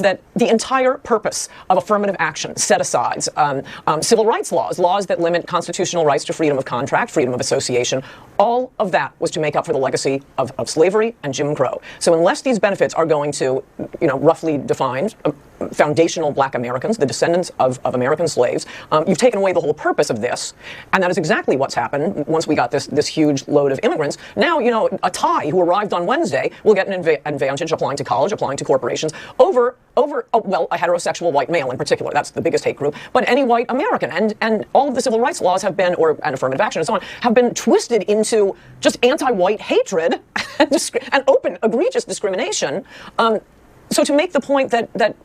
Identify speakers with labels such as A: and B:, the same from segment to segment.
A: that the entire purpose of affirmative action set asides civil rights laws that limit constitutional rights to freedom of contract, freedom of association, all of that was to make up for the legacy of slavery and Jim Crow. So unless these benefits are going to, roughly defined, foundational black Americans, the descendants of American slaves, you've taken away the whole purpose of this. And that is exactly what's happened once we got this huge load of immigrants. Now, a Thai who arrived on Wednesday will get an advantage applying to college, applying to corporations over a heterosexual white male in particular. That's the biggest hate group. But any white American. And all of the civil rights laws have been, and affirmative action and so on, have been twisted into just anti-white hatred and open, egregious discrimination. So to make the point that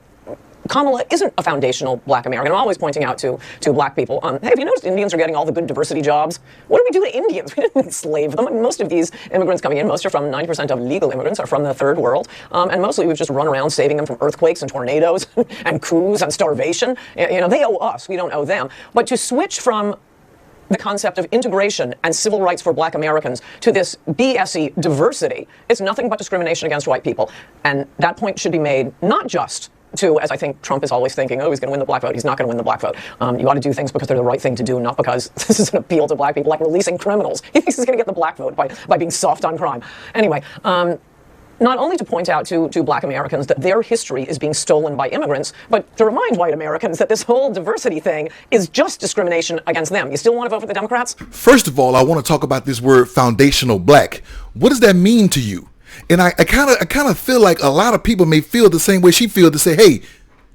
A: Kamala isn't a foundational black American. I'm always pointing out to black people, hey, have you noticed Indians are getting all the good diversity jobs? What do we do to Indians? We didn't enslave them. I mean, most of these immigrants coming in, 90% of legal immigrants are from the third world. And mostly we've just run around saving them from earthquakes and tornadoes and coups and starvation. They owe us. We don't owe them. But to switch from the concept of integration and civil rights for black Americans to this BSE diversity, it's nothing but discrimination against white people. And that point should be made not just to, as I think Trump is always thinking, he's going to win the black vote. He's not going to win the black vote. You ought to do things because they're the right thing to do, not because this is an appeal to black people, like releasing criminals. He thinks he's going to get the black vote by being soft on crime. Anyway, not only to point out to black Americans that their history is being stolen by immigrants, but to remind white Americans that this whole diversity thing is just discrimination against them. You still want to vote for the Democrats?
B: First of all, I want to talk about this word foundational black. What does that mean to you? And I kind of feel like a lot of people may feel the same way she feels, to say, hey,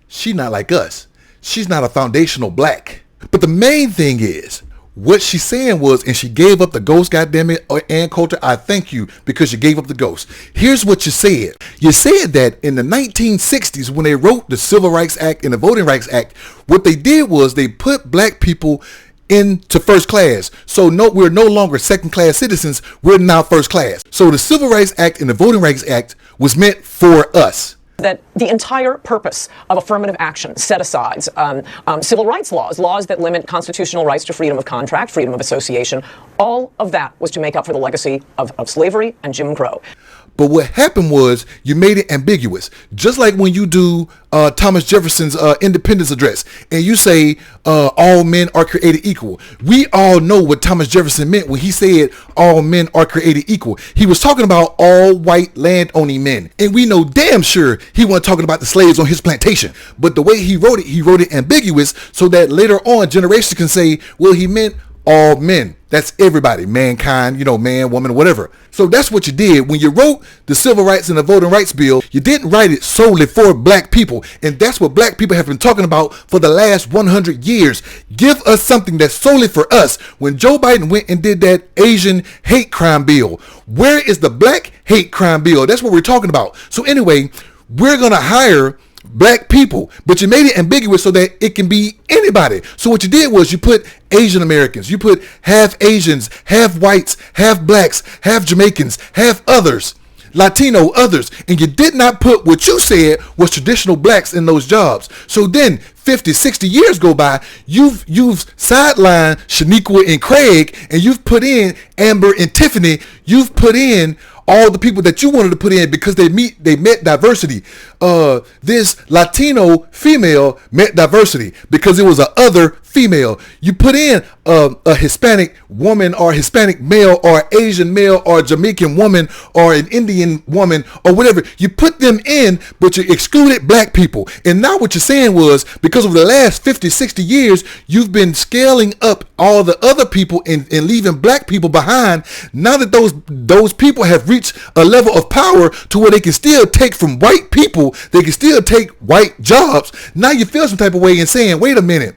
B: she's not like us. She's not a foundational black. But the main thing is, what she's saying was, and she gave up the ghost, goddammit, and Coultre, I thank you because you gave up the ghost. Here's what you said. You said that in the 1960s, when they wrote the Civil Rights Act and the Voting Rights Act, what they did was they put black people into first class. So we're no longer second class citizens. We're now first class. So the Civil Rights Act and the Voting Rights Act was meant for us.
A: That the entire purpose of affirmative action set asides civil rights laws that limit constitutional rights to freedom of contract, freedom of association, all of that was to make up for the legacy of slavery and Jim Crow.
B: But what happened was you made it ambiguous. Just like when you do Thomas Jefferson's Independence Address and you say all men are created equal. We all know what Thomas Jefferson meant when he said all men are created equal. He was talking about all white land-owning men. And we know damn sure he wasn't talking about the slaves on his plantation. But the way he wrote it ambiguous so that later on generations can say, well, he meant all men. That's everybody, mankind, man, woman, whatever. So that's what you did. When you wrote the Civil Rights and the Voting Rights Bill, you didn't write it solely for black people. And that's what black people have been talking about for the last 100 years. Give us something that's solely for us. When Joe Biden went and did that Asian hate crime bill, where is the black hate crime bill? That's what we're talking about. So anyway, we're going to hire black people, but you made it ambiguous so that it can be anybody. So what you did was you put Asian Americans, you put half Asians, half whites, half blacks, half Jamaicans, half others, Latino, others, and you did not put what you said was traditional blacks in those jobs. So then 50, 60 years go by, you've sidelined Shaniqua and Craig, and you've put in Amber and Tiffany, you've put in all the people that you wanted to put in because they met diversity. This Latino female met diversity because it was a other female. You put in a Hispanic woman or Hispanic male or Asian male or Jamaican woman or an Indian woman or whatever. You put them in, but you excluded black people. And now what you're saying was because over the last 50, 60 years, you've been scaling up all the other people and leaving black people behind. Now that those people have reached a level of power to where they can still take from white people, they can still take white jobs. Now you feel some type of way in saying, wait a minute,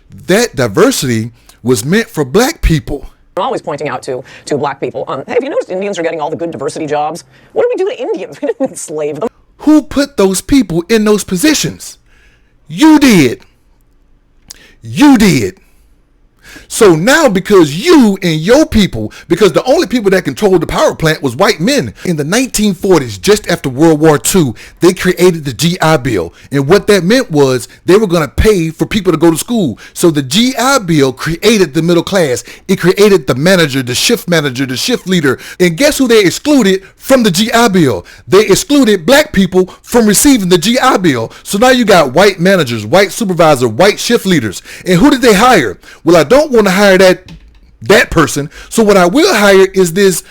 B: that diversity was meant for black people.
A: I'm always pointing out to black people, hey, have you noticed Indians are getting all the good diversity jobs? What do we do to Indians? We didn't enslave them.
B: Who put those people in those positions? You did. You did. So now, because you and your people, because the only people that controlled the power plant was white men. In the 1940s, just after World War II, they created the GI Bill. And what that meant was they were going to pay for people to go to school. So the GI Bill created the middle class. It created the manager, the shift leader. And guess who they excluded from the GI Bill? They excluded black people from receiving the GI Bill. So now you got white managers, white supervisor, white shift leaders. And who did they hire? Well, I don't want to hire that person. So what I will hire is this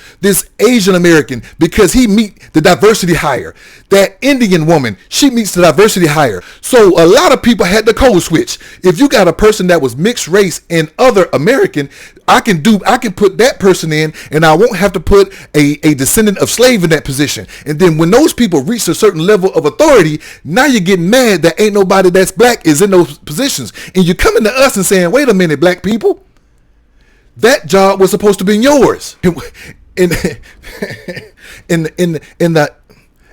B: Asian American, because he meet the diversity higher. That Indian woman, she meets the diversity higher. So a lot of people had the code switch. If you got a person that was mixed race and other American, I can put that person in, and I won't have to put a descendant of slave in that position. And then when those people reach a certain level of authority, now you're getting mad that ain't nobody that's black is in those positions. And you're coming to us and saying, wait a minute, black people, that job was supposed to be yours. And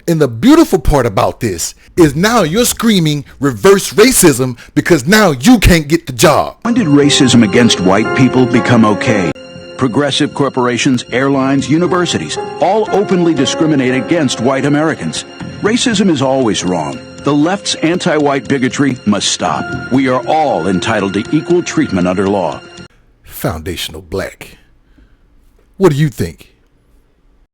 B: the beautiful part about this is now you're screaming reverse racism because now you can't get the job.
C: When did racism against white people become okay? Progressive corporations, airlines, universities all openly discriminate against white Americans. Racism is always wrong. The left's anti-white bigotry must stop. We are all entitled to equal treatment under law.
B: Foundational Black. What do you think?